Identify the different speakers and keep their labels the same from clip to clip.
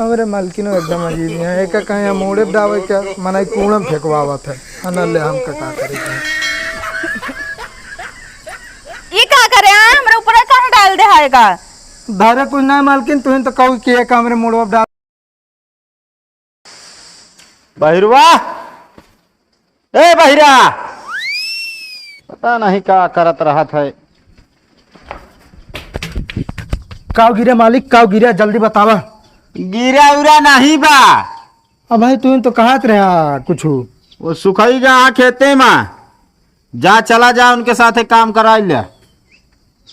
Speaker 1: हमारे मालकिनो एकदम अजीब है। एक कहीं मोड़े दावे क्या मना कूड़म फेंकवावत है अनले हम का करेंगे।
Speaker 2: ये क्या करे हमरा ऊपर कहां डाल दे है का
Speaker 1: धारे कुछ ना मालकिन तुम तो कहू कि कमरे मोड़वा डाल
Speaker 3: बहिरवा। ए बहिरा, पता नहीं क्या करत रहा था।
Speaker 1: काव गिरे मालिक, काव गिरे जल्दी बतावा।
Speaker 3: गिरा उरा नहीं बा।
Speaker 1: अब भाई तुम तो कहत रहा कुछ
Speaker 3: वो सुखई जा खेते में जा, चला जा उनके साथ काम करा लिया।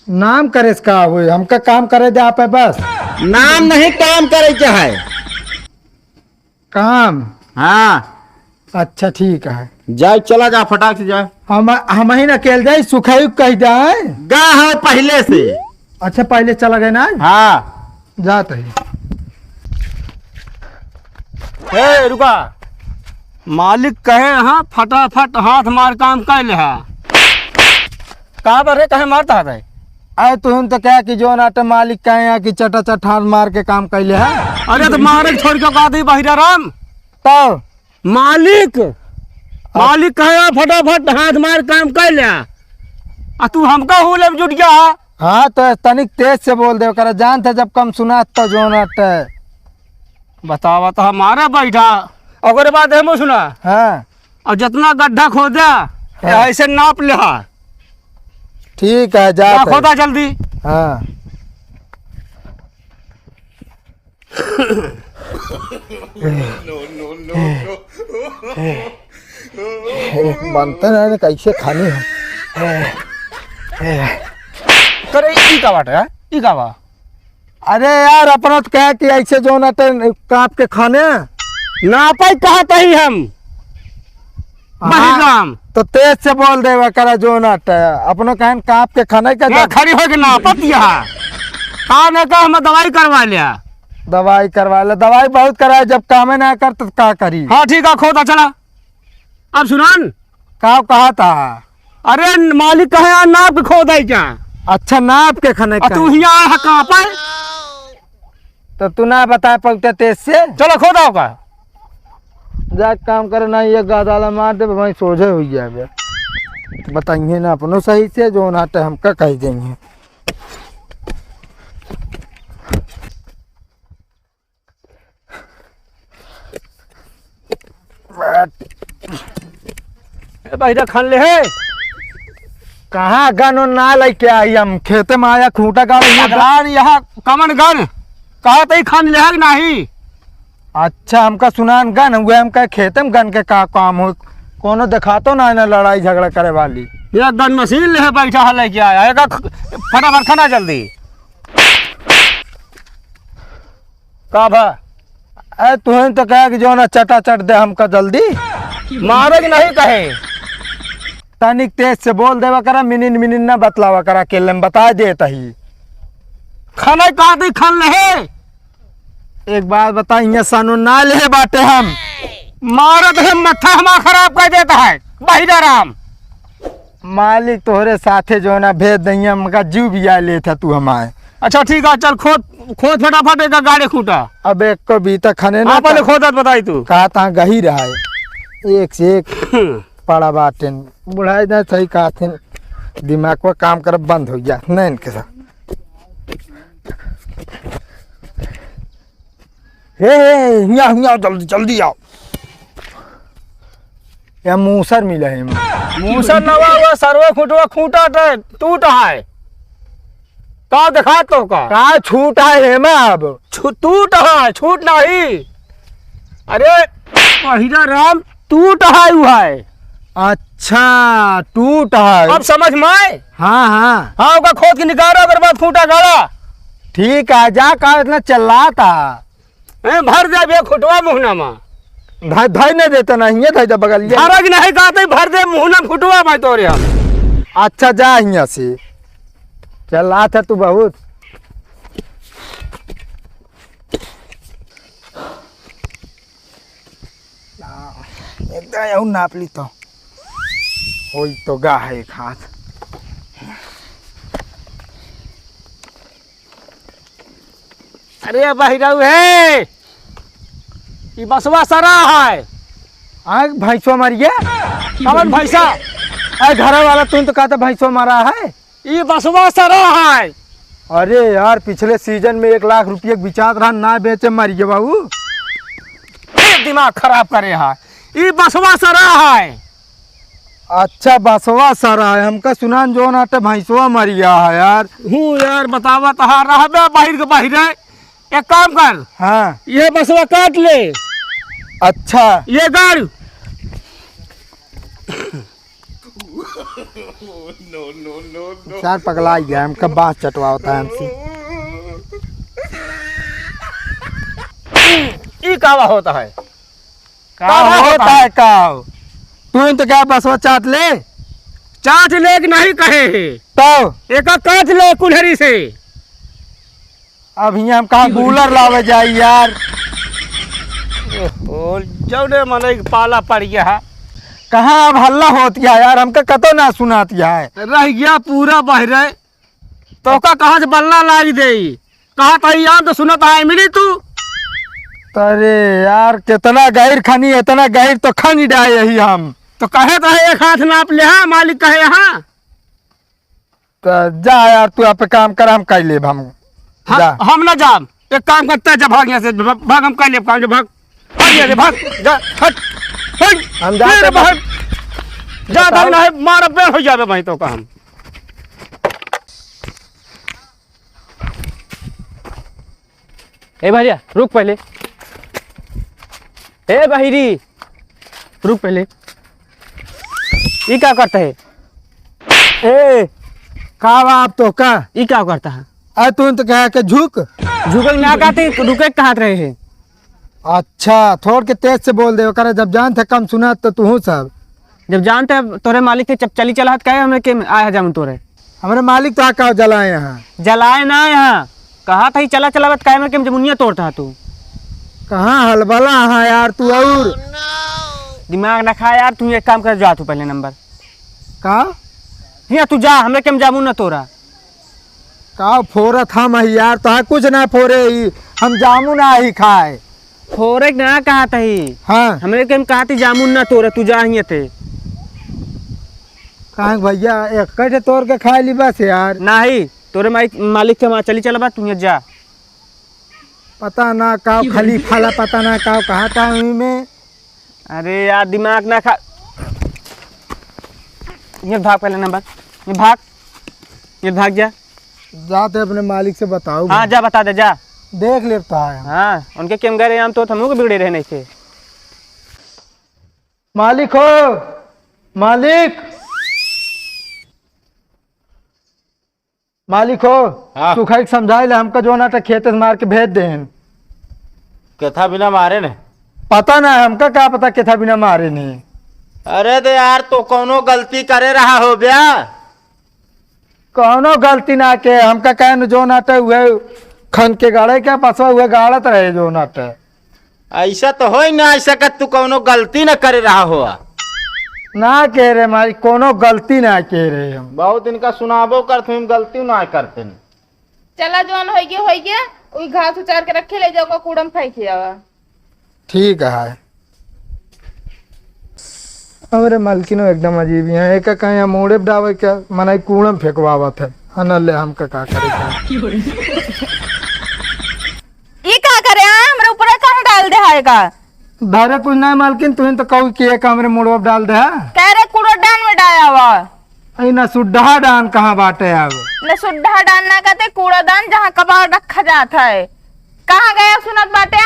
Speaker 1: नाम करे का हो हमका काम करे दे आप बस।
Speaker 3: नाम नहीं काम करे चाहे
Speaker 1: काम।
Speaker 3: हाँ
Speaker 1: अच्छा ठीक है,
Speaker 3: जाए चला जा फटाक से जाए।
Speaker 1: हम ही ना केल जाए सुखाई कह जाए
Speaker 3: गा है पहले से।
Speaker 1: अच्छा पहले चला गए ना।
Speaker 3: हाँ
Speaker 1: जाते ही।
Speaker 4: ए रुका, मालिक कहे हाँ फटाफट हाथ मार काम कर ले। कहाँ पर है, कहे मारता है?
Speaker 1: अरे तुम तो क्या कि जो नाटे मालिक कहे हैं कि चटा चट हाथ मार के काम कैले है।
Speaker 4: अरे तो मारे छोड़ के कहा थी बहिरा राम
Speaker 1: तो
Speaker 4: मालिक कहे फटाफट हाथ मार काम कर ले। आ तू हमका हुले में जुट गया।
Speaker 1: हाँ तो तनिक तेज से बोल दे कर जान था जब कम सुना तो जो नाटे
Speaker 4: बतावा तो हमारा बैठा अगर बात है सुना।
Speaker 1: हाँ
Speaker 4: और जितना गड्ढा खोदा ऐसे नाप ले।
Speaker 1: ठीक है जा
Speaker 4: खोदा जल्दी।
Speaker 1: हाँ बनते ना कैसे खानी है।
Speaker 4: करे ई का बात है, ई का बा।
Speaker 1: अरे यार अपना तो कह कि ऐसे जो नाटे काट के खाने
Speaker 4: नापा कहते ही हम बहिराम।
Speaker 1: तो तेज से बोल दे करा जो नाटे अपना कहन काट के खाने का
Speaker 4: खड़ी हो के नापत यहाँ कहा का हम दवाई करवा लिया।
Speaker 1: दवाई करवा ले, दवाई बहुत कराए जब कामे ना कर तो क्या करी।
Speaker 4: हाँ ठीक है खोदा चला। अब सुनान
Speaker 1: का कहा था।
Speaker 4: अरे मालिक कहे नाप खोदा क्या।
Speaker 1: अच्छा नाप के खाने का
Speaker 4: तू यहाँ कहाँ पर
Speaker 1: तो तू ना बताए पलटे तेज से।
Speaker 4: चलो खोदा होगा
Speaker 1: जा काम करे ना ये गादाला मार दे भाई सोझे हो जाए। बताइए ना अपनो सही से जो नाटे हमका कह देंगे।
Speaker 4: बहिरा खान ले है
Speaker 1: कहाँ गन ना लेके आई हम खेते में आया खूंटा गाड़
Speaker 4: यहाँ कमन गन कहा तो खान ले है नहीं।
Speaker 1: अच्छा हमका सुनान गन हुए हम कहे खेते में गन के का काम हो कोनो देखा तो ना लड़ाई झगड़ा करे वाली।
Speaker 4: ये गन मशीन ले बैठा है लेके आया फटाफट खाना जल्दी का भा।
Speaker 1: अरे तुहन तो कहे कि जो ना चटा चट दे हमका जल्दी
Speaker 4: मारे कि नहीं कहे।
Speaker 1: तनिक तेज से बोल देवा करा मिनिन मिनिन ना बतलावा करा केले में बता देता ही।
Speaker 4: खाना कहा थे खान ले।
Speaker 1: एक बात बता यहाँ सानू ना ले बाटे हम
Speaker 4: मारत है मत्था हमारा खराब कर देता है बहिरा राम।
Speaker 1: मालिक तोहरे साथे जो ना भेज दही हमका जीव भी आ ले था तू हमारे।
Speaker 4: अच्छा ठीक है चल खोद खोद फटाफट एक गाड़ी खूटा।
Speaker 1: अब एक को भी तक खाने ना
Speaker 4: पहले खोदत बताई तू
Speaker 1: कहा था गही रहा है एक से एक पड़ा बाटे बुढ़ाई ना सही कहा थे दिमाग को काम कर बंद हो गया नहीं इनके साथ। हे जल्दी जल्दी आओ या मूसर मिले है
Speaker 4: मूसर नवा हुआ सरवा खूटवा खूटा टूट है का दिखा तो का
Speaker 1: छूट है मैं अब
Speaker 4: टूट है छूट नहीं। अरे बहिरा राम टूट है वो है।
Speaker 1: अच्छा टूट है
Speaker 4: अब समझ में आए।
Speaker 1: हाँ हाँ
Speaker 4: हाँ का खोद के निकालो अगर बात खूटा गाड़ा
Speaker 1: ठीक है जा का इतना चल रहा था
Speaker 4: भर दे खुटवा मुहना में
Speaker 1: धाई नहीं देता नहीं है धाई बगल
Speaker 4: नहीं कहते भर दे मुहना खुटवा भाई तोरे।
Speaker 1: अच्छा जा यहाँ से चल रहा था तू बहुत एकदम नाप ली तो वही तो गा है एक हाथ।
Speaker 4: अरे बहिरा है ये बसवा सरा है।
Speaker 1: आग भैंसो मरिया
Speaker 4: कमन भैसा
Speaker 1: अरे घर वाला तुम तो कहता भैंसो मारा है।
Speaker 4: ये बसवा सरा है।
Speaker 1: अरे यार पिछले सीजन में 1 लाख रुपये बिचात रहा ना बेचे मर गए बाबू।
Speaker 4: दिमाग खराब करे है। ये बसवा सरा है।
Speaker 1: अच्छा बसवा सारा है हमका सुनान जो नाटे भैंसवा मर गया है यार।
Speaker 4: हूँ यार बतावा तहा रहबे बाहर के बाहर है। एक काम कर,
Speaker 1: हाँ
Speaker 4: ये बसवा काट ले,
Speaker 1: अच्छा
Speaker 4: ये गाड़।
Speaker 1: चार पगला गया हमका बाँस चटवा होता है हमसे।
Speaker 4: ये कावा होता है।
Speaker 1: का होता है काव तू तो क्या बसवा चाट ले
Speaker 4: चाट ले कि नहीं कहे है।
Speaker 1: तो
Speaker 4: एक काट ले कुल्हरी से।
Speaker 1: अब यहाँ हम कहाँ कूलर लावे जाए यार।
Speaker 4: ओ जौने मन पाला पड़ गया है।
Speaker 1: कहाँ अब हल्ला होती है यार हमका कतो ना सुनाती है।
Speaker 4: रह गया पूरा बहरे तो का कहाँ से बल्ला लाई दे। कहा था यहाँ तो सुनत है मिली तू।
Speaker 1: अरे यार कितना गहिर खनी इतना गहिर तो खनी डाए यही हम।
Speaker 4: तो कहे तो है 1 हाथ नाप ले। हाँ मालिक कहे यहाँ।
Speaker 1: तो जा यार तू आप काम कर हम कर ले हम जा।
Speaker 4: हम ना जाम। एक काम करते हैं, जब भाग यहाँ से भाग हम कर ले काम। जो भाग भाग यहाँ से भाग जा हट हट।
Speaker 1: हम जाते
Speaker 4: फिर भाग जा भाग ना है मार पेड़ हो जावे भाई तो का हम।
Speaker 5: ए भैया रुक पहले। ए बहिरी रुक पहले। ये क्या करता है?
Speaker 1: ए का आप तो का
Speaker 5: ये क्या करता है?
Speaker 1: अरे तू तो कह के झुक
Speaker 5: झुकल ना कहते रुके कहाँ रहे हैं?
Speaker 1: अच्छा थोड़ के तेज से बोल दे करे जब जान थे कम सुना तो तू सब।
Speaker 5: जब जानते हैं तोरे मालिक थे चली चला कहे हमें के आया जाम तोरे।
Speaker 1: हमारे मालिक तो आका जलाए यहाँ।
Speaker 5: जलाए ना यहाँ कहा था ही चला चला बत कहे के जमुनिया तोड़ता तू।
Speaker 1: कहाँ हलबला है यार तू और
Speaker 5: दिमाग ना खा यार। तू एक काम कर जा तू पहले नंबर
Speaker 1: का
Speaker 5: यहाँ तू जा हमें के जामू ना तोरा।
Speaker 1: का फोरत हम है यार तो कुछ ना फोरे ही हम जामू ना ही खाए।
Speaker 5: फोरे ना कहा था ही
Speaker 1: हाँ
Speaker 5: हमरे के कहा थी जामुन ना तोरा तू जा ही थे।
Speaker 1: कहाँ भैया एक कटे तोड़ के खा ली बस यार।
Speaker 5: नहीं तोरे मालिक के वहाँ चली चला बा तू जा।
Speaker 1: पता ना का खाली फाला पता ना का कहा था में।
Speaker 5: अरे यार दिमाग ना खा। ये भाग पहले नंबर ये भाग जा।
Speaker 1: जाते अपने मालिक से बताओ।
Speaker 5: हाँ जा बता दे जा।
Speaker 1: देख लेता है
Speaker 5: हाँ उनके केम गए हम तो हम लोग बिगड़े रहे नहीं थे।
Speaker 1: मालिक हो मालिक मालिक हो
Speaker 3: हाँ।
Speaker 1: तू खाई समझाए ले हमका जो नाटक खेत से मार के भेज दे।
Speaker 3: कथा बिना मारे ने।
Speaker 1: पता ना हमका क्या पता के था बिना मारे नहीं।
Speaker 3: अरे तो यार तो कोनो गलती करे रहा हो बया।
Speaker 1: कौनो गलती ना के हमका कह जो नाटक हुए खन के गाड़े क्या पसवा हुए गाड़त रहे जो नाटक।
Speaker 3: ऐसा तो हो ही ना ऐसा कि तू कोनो गलती न करे रहा हो।
Speaker 1: ना कह रहे मारी कोनो गलती ना कह रहे हम।
Speaker 3: बहुत इनका सुनाबो करते हम गलती ना करते।
Speaker 2: चला जौन हो गया वही घास उचार के रखे ले जाओ कूड़म फेंक जावा।
Speaker 1: ठीक है। अरे मालकिनो एकदम अजीब है एक कहीं मोड़े डावे क्या मना कूड़म फेंकवावत है अनल हमका का करे।
Speaker 2: ये का करे हमरा ऊपर कहां डाल दे है का।
Speaker 1: धारे कुछ नहीं मालकिन तू तो कहू कि एक हमरे मोड़वा डाल दे।
Speaker 2: कह रे कूड़ादान में डाया हुआ।
Speaker 1: आई ना सुड्ढा डान कहाँ बाटे अब।
Speaker 2: न सुड्ढा डान ना कहते कूड़ादान जहाँ कबाड़ रखा जाता है। कहाँ गया सुनत बाटे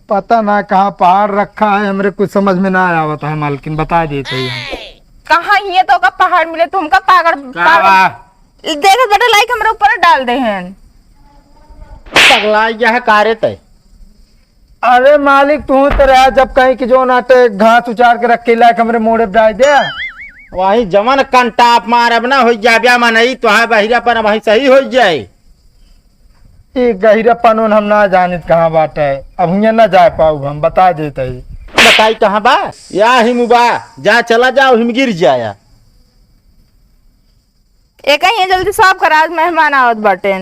Speaker 1: पता ना कहाँ पहाड़ रखा है हमरे कुछ समझ में ना आवता है मालकिन बता देते ही।
Speaker 2: कहाँ ये तो का पहाड़ मिले तुमका पागड़ देख बेटा लाइक हमारे ऊपर डाल दे हैं।
Speaker 3: पगला गया है कारे तय।
Speaker 1: अरे मालिक तू तो रहा जब कहीं की जो नाटे घास उचार के रख के लायक हमरे मोड़े डाल दे।
Speaker 3: वही जमन कंटाप मार अब ना हो जाब्या मनई तो है बहिरा पर वही सही हो जाए।
Speaker 1: ये गहिरा पनोन हम ना जानित कहाँ बाटे अब यहाँ ना जा पाऊ हम बता देते ही।
Speaker 3: बताई कहाँ बा या हिम बा जा चला जाओ हिम गिर जाया।
Speaker 2: एक ही जल्दी साफ करा आज मेहमान आवत बाटे।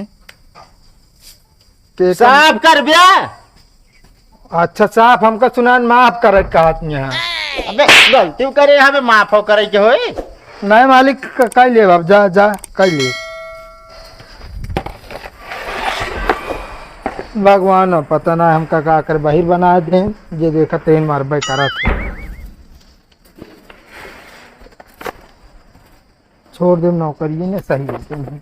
Speaker 3: साफ कर ब्या।
Speaker 1: अच्छा साहब हमका सुनान माफ करे कहत यहाँ।
Speaker 3: अबे गलती करे हमें माफ हो करे के होई।
Speaker 1: नहीं मालिक कह ले अब जा जा कह ले। भगवान पता ना हमका का कर बाहर बना दे जे देखते हैं मारबे करत। छोड़ दे नौकरी ने सही है।